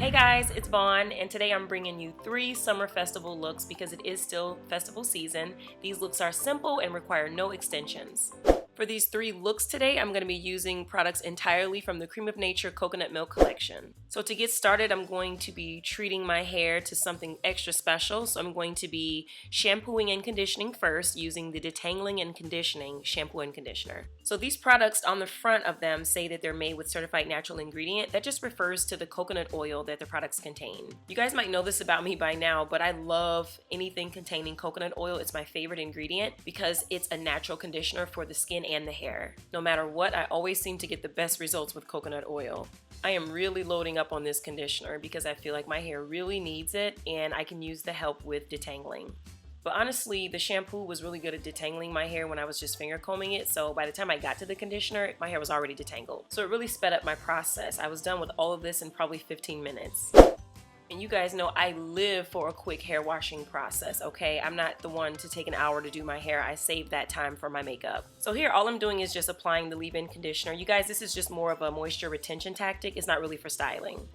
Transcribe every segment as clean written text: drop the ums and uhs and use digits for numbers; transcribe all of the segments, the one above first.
Hey guys, it's Vaughn, and today I'm bringing you 3 summer festival looks because it is still festival season. These looks are simple and require no extensions. For these 3 looks today, I'm going to be using products entirely from the Cream of Nature Coconut Milk collection. So to get started, I'm going to be treating my hair to something extra special. So I'm going to be shampooing and conditioning first using the Detangling and Conditioning Shampoo and Conditioner. So these products on the front of them say that they're made with certified natural ingredient. That just refers to the coconut oil that the products contain. You guys might know this about me by now, but I love anything containing coconut oil. It's my favorite ingredient because it's a natural conditioner for the skin and the hair. No matter what, I always seem to get the best results with coconut oil. I am really loading up on this conditioner because I feel like my hair really needs it and I can use the help with detangling. But honestly, the shampoo was really good at detangling my hair when I was just finger combing it, so by the time I got to the conditioner, my hair was already detangled. So it really sped up my process. I was done with all of this in probably 15 minutes. And you guys know I live for a quick hair washing process, okay? I'm not the one to take an hour to do my hair. I save that time for my makeup. So here, all I'm doing is just applying the leave-in conditioner. You guys, this is just more of a moisture retention tactic. It's not really for styling.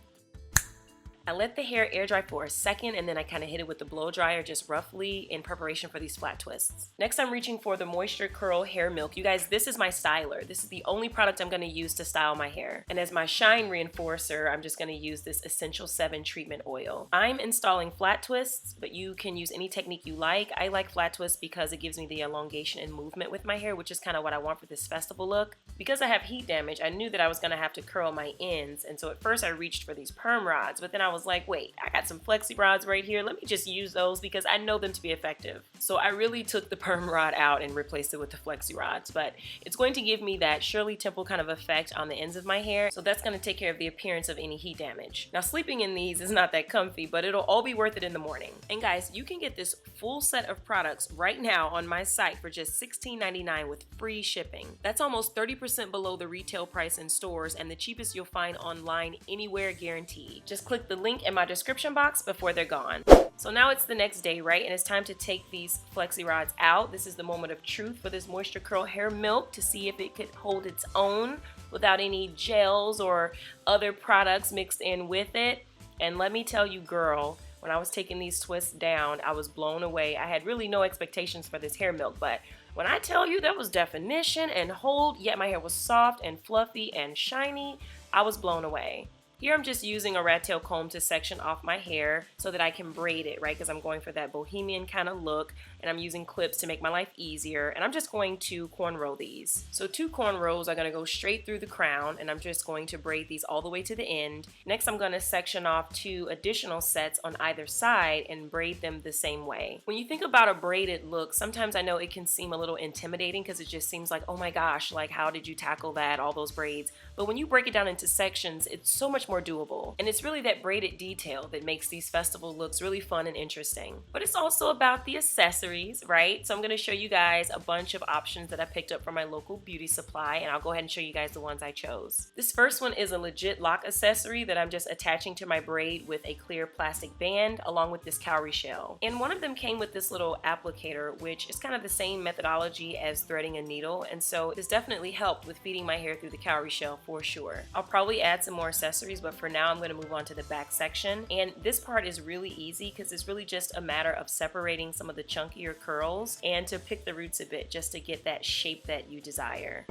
I let the hair air dry for a second and then I kind of hit it with the blow dryer just roughly in preparation for these flat twists. Next, I'm reaching for the Moisture Curl Hair Milk. You guys, this is my styler. This is the only product I'm going to use to style my hair. And as my shine reinforcer, I'm just going to use this Essential 7 treatment oil. I'm installing flat twists, but you can use any technique you like. I like flat twists because it gives me the elongation and movement with my hair, which is kind of what I want for this festival look. Because I have heat damage, I knew that I was going to have to curl my ends. And so at first I reached for these perm rods, but then I was like, wait, I got some flexi rods right here. Let me just use those because I know them to be effective. So I really took the perm rod out and replaced it with the flexi rods, but it's going to give me that Shirley Temple kind of effect on the ends of my hair. So that's going to take care of the appearance of any heat damage. Now sleeping in these is not that comfy, but it'll all be worth it in the morning. And guys, you can get this full set of products right now on my site for just $16.99 with free shipping. That's almost 30% below the retail price in stores and the cheapest you'll find online anywhere, guaranteed. Just click the link in my description box before they're gone. So now it's the next day, right? And it's time to take these flexi rods out. This is the moment of truth for this Moisture Curl Hair Milk to see if it could hold its own without any gels or other products mixed in with it. And let me tell you, girl, when I was taking these twists down, I was blown away. I had really no expectations for this hair milk, but when I tell you there was definition and hold, yet my hair was soft and fluffy and shiny, I was blown away. Here I'm just using a rat tail comb to section off my hair so that I can braid it, right? Because I'm going for that bohemian kind of look, and I'm using clips to make my life easier, and I'm just going to cornrow these. So 2 cornrows are going to go straight through the crown, and I'm just going to braid these all the way to the end. Next, I'm going to section off 2 additional sets on either side and braid them the same way. When you think about a braided look, sometimes I know it can seem a little intimidating because it just seems like, oh my gosh, like how did you tackle that, all those braids? But when you break it down into sections, it's so much more doable. And it's really that braided detail that makes these festival looks really fun and interesting. But it's also about the accessories, right? So I'm going to show you guys a bunch of options that I picked up from my local beauty supply, and I'll go ahead and show you guys the ones I chose. This first one is a legit lock accessory that I'm just attaching to my braid with a clear plastic band along with this cowrie shell. And one of them came with this little applicator, which is kind of the same methodology as threading a needle, and so this definitely helped with feeding my hair through the cowrie shell for sure. I'll probably add some more accessories, but for now I'm going to move on to the back section. And this part is really easy because it's really just a matter of separating some of the chunkier curls and to pick the roots a bit just to get that shape that you desire.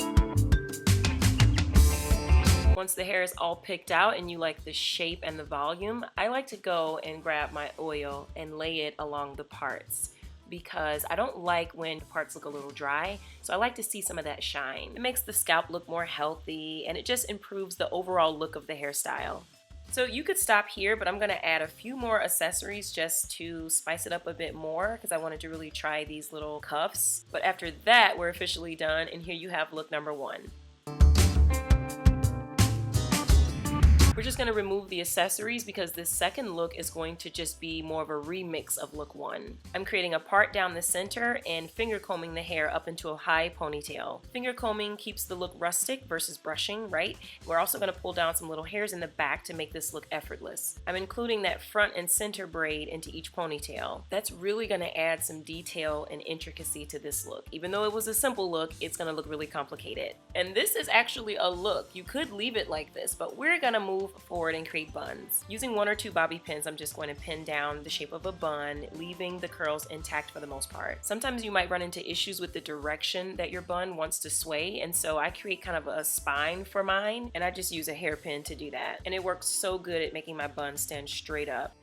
Once the hair is all picked out and you like the shape and the volume, I like to go and grab my oil and lay it along the parts, because I don't like when parts look a little dry, so I like to see some of that shine. It makes the scalp look more healthy and it just improves the overall look of the hairstyle. So you could stop here, but I'm going to add a few more accessories just to spice it up a bit more because I wanted to really try these little cuffs. But after that, we're officially done, and here you have look number 1. We're just going to remove the accessories because this second look is going to just be more of a remix of look 1. I'm creating a part down the center and finger combing the hair up into a high ponytail. Finger combing keeps the look rustic versus brushing, right? We're also going to pull down some little hairs in the back to make this look effortless. I'm including that front and center braid into each ponytail. That's really going to add some detail and intricacy to this look. Even though it was a simple look, it's going to look really complicated. And this is actually a look. You could leave it like this, but we're going to move move forward and create buns. Using 1 or 2 bobby pins, I'm just going to pin down the shape of a bun, leaving the curls intact for the most part. Sometimes you might run into issues with the direction that your bun wants to sway, and so I create kind of a spine for mine, and I just use a hairpin to do that. And it works so good at making my bun stand straight up.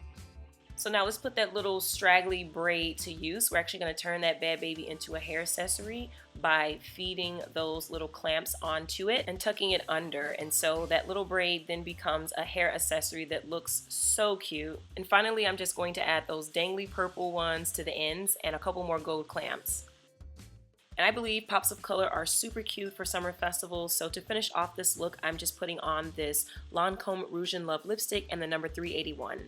So now let's put that little straggly braid to use. We're actually going to turn that bad baby into a hair accessory by feeding those little clamps onto it and tucking it under. And so that little braid then becomes a hair accessory that looks so cute. And finally, I'm just going to add those dangly purple ones to the ends and a couple more gold clamps. And I believe pops of color are super cute for summer festivals. So to finish off this look, I'm just putting on this Lancome Rouge in Love lipstick and the number 381.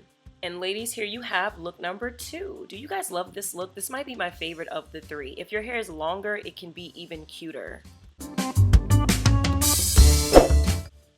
And ladies, here you have look number 2. Do you guys love this look? This might be my favorite of the 3. If your hair is longer, it can be even cuter.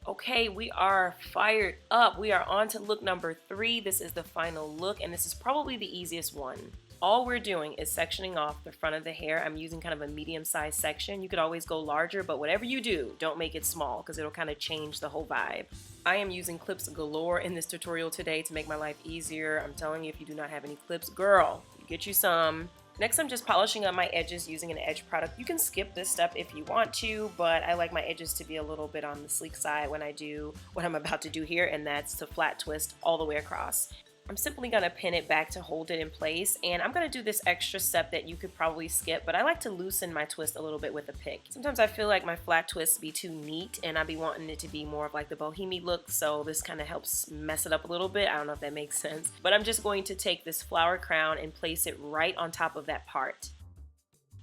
Okay, we are fired up. We are on to look number 3. This is the final look, and this is probably the easiest one. All we're doing is sectioning off the front of the hair. I'm using kind of a medium-sized section. You could always go larger, but whatever you do, don't make it small because it'll kind of change the whole vibe. I am using clips galore in this tutorial today to make my life easier. I'm telling you, if you do not have any clips, girl, get you some. Next, I'm just polishing up my edges using an edge product. You can skip this step if you want to, but I like my edges to be a little bit on the sleek side when I do what I'm about to do here, and that's to flat twist all the way across. I'm simply going to pin it back to hold it in place, and I'm going to do this extra step that you could probably skip, but I like to loosen my twist a little bit with a pick. Sometimes I feel like my flat twists be too neat, and I be wanting it to be more of like the bohemian look, so this kind of helps mess it up a little bit. I don't know if that makes sense, but I'm just going to take this flower crown and place it right on top of that part.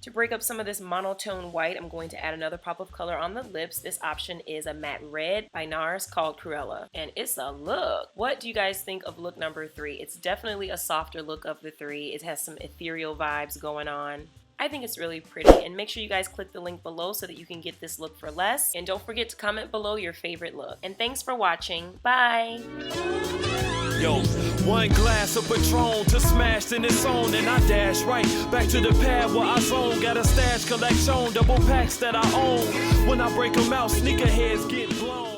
To break up some of this monotone white, I'm going to add another pop of color on the lips. This option is a matte red by NARS called Cruella, and it's a look. What do you guys think of look number 3? It's definitely a softer look of the 3. It has some ethereal vibes going on. I think it's really pretty, and make sure you guys click the link below so that you can get this look for less. And don't forget to comment below your favorite look. And thanks for watching. Bye! Yo, 1 glass of Patron to smash in its own, and I dash right back to the pad where I zone. Got a stash collection, double packs that I own. When I break them out, sneakerheads get blown.